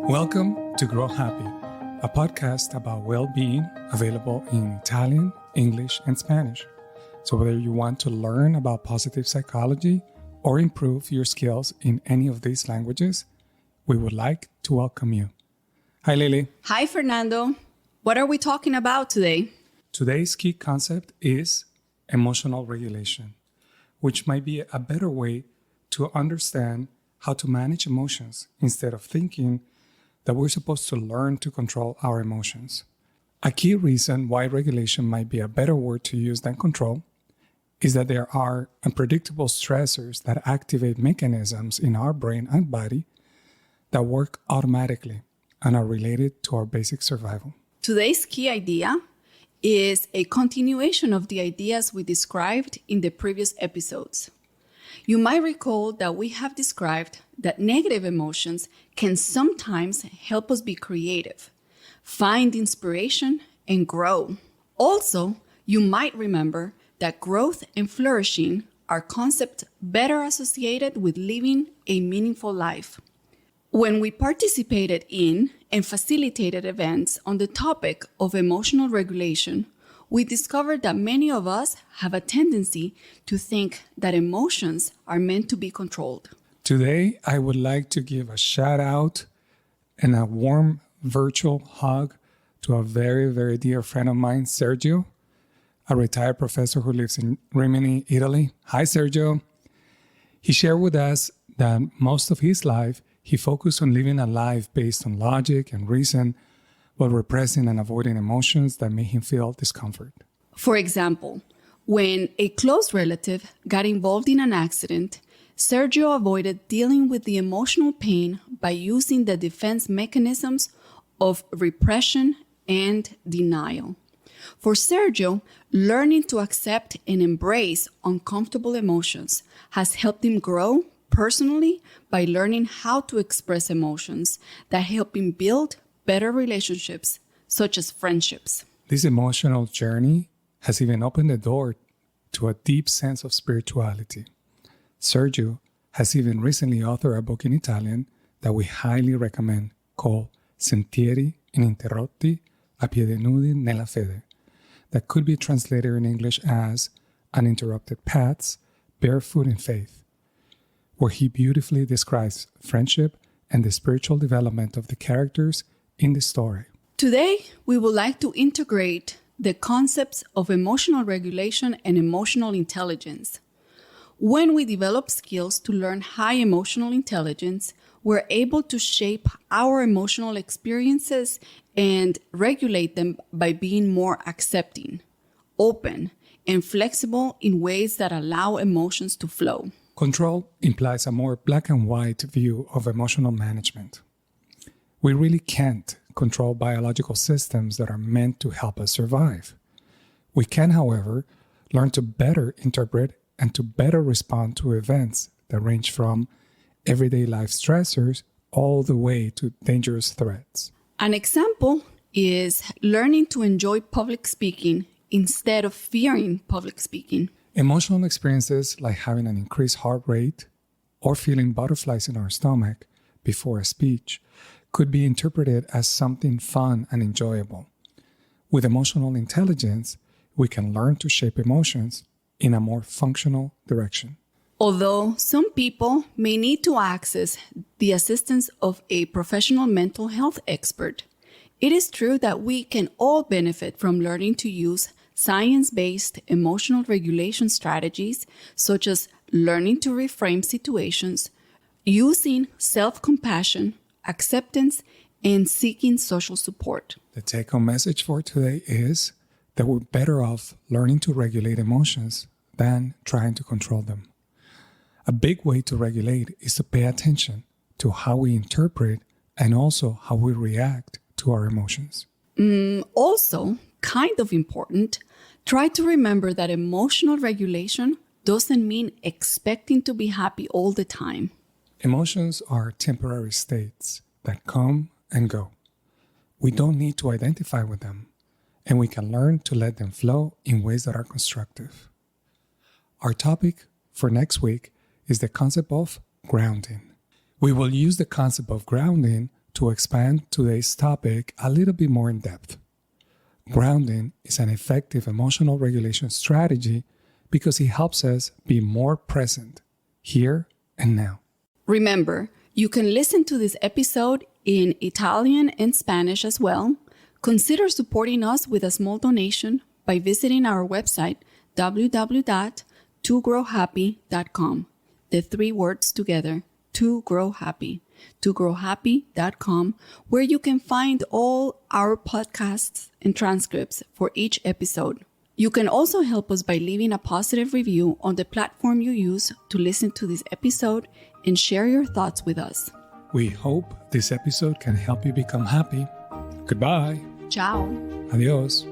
Welcome to Grow Happy, a podcast about well-being available in Italian, English, and Spanish. So whether you want to learn about positive psychology or improve your skills in any of these languages, we would like to welcome you. Hi, Lily. Hi, Fernando. What are we talking about today? Today's key concept is emotional regulation, which might be a better way to understand how to manage emotions instead of thinking that we're supposed to learn to control our emotions. A key reason why regulation might be a better word to use than control is that there are unpredictable stressors that activate mechanisms in our brain and body that work automatically and are related to our basic survival. Today's key idea is a continuation of the ideas we described in the previous episodes. You might recall that we have described that negative emotions can sometimes help us be creative, find inspiration, and grow. Also, you might remember that growth and flourishing are concepts better associated with living a meaningful life. When we participated in and facilitated events on the topic of emotional regulation, we discovered that many of us have a tendency to think that emotions are meant to be controlled. Today, I would like to give a shout out and a warm virtual hug to a very, very dear friend of mine, Sergio, a retired professor who lives in Rimini, Italy. Hi, Sergio. He shared with us that most of his life, he focused on living a life based on logic and reason while repressing and avoiding emotions that made him feel discomfort. For example, when a close relative got involved in an accident, Sergio avoided dealing with the emotional pain by using the defense mechanisms of repression and denial. For Sergio, learning to accept and embrace uncomfortable emotions has helped him grow personally by learning how to express emotions that help him build better relationships, such as friendships. This emotional journey has even opened the door to a deep sense of spirituality. Sergio has even recently authored a book in Italian that we highly recommend called Sentieri ininterrotti a piedi nudi nella fede, that could be translated in English as Uninterrupted Paths, Barefoot in Faith, where he beautifully describes friendship and the spiritual development of the characters in the story. Today, we would like to integrate the concepts of emotional regulation and emotional intelligence. When we develop skills to learn high emotional intelligence, we're able to shape our emotional experiences and regulate them by being more accepting, open, and flexible in ways that allow emotions to flow. Control implies a more black and white view of emotional management. We really can't control biological systems that are meant to help us survive. We can, however, learn to better interpret and to better respond to events that range from everyday life stressors all the way to dangerous threats. An example is learning to enjoy public speaking instead of fearing public speaking. Emotional experiences like having an increased heart rate or feeling butterflies in our stomach before a speech could be interpreted as something fun and enjoyable. With emotional intelligence, we can learn to shape emotions in a more functional direction. Although some people may need to access the assistance of a professional mental health expert, it is true that we can all benefit from learning to use science-based emotional regulation strategies, such as learning to reframe situations, using self-compassion, acceptance, and seeking social support. The take-home message for today is that we're better off learning to regulate emotions than trying to control them. A big way to regulate is to pay attention to how we interpret and also how we react to our emotions. Also, kind of important, try to remember that emotional regulation doesn't mean expecting to be happy all the time. Emotions are temporary states that come and go. We don't need to identify with them, and we can learn to let them flow in ways that are constructive. Our topic for next week is the concept of grounding. We will use the concept of grounding to expand today's topic a little bit more in depth. Grounding is an effective emotional regulation strategy because it helps us be more present, here and now. Remember, you can listen to this episode in Italian and Spanish as well. Consider supporting us with a small donation by visiting our website, www.togrowhappy.com. The 3 words together, To Grow Happy. togrowhappy.com, where you can find all our podcasts and transcripts for each episode. You can also help us by leaving a positive review on the platform you use to listen to this episode and share your thoughts with us. We hope this episode can help you become happy. Goodbye. Ciao. Adios.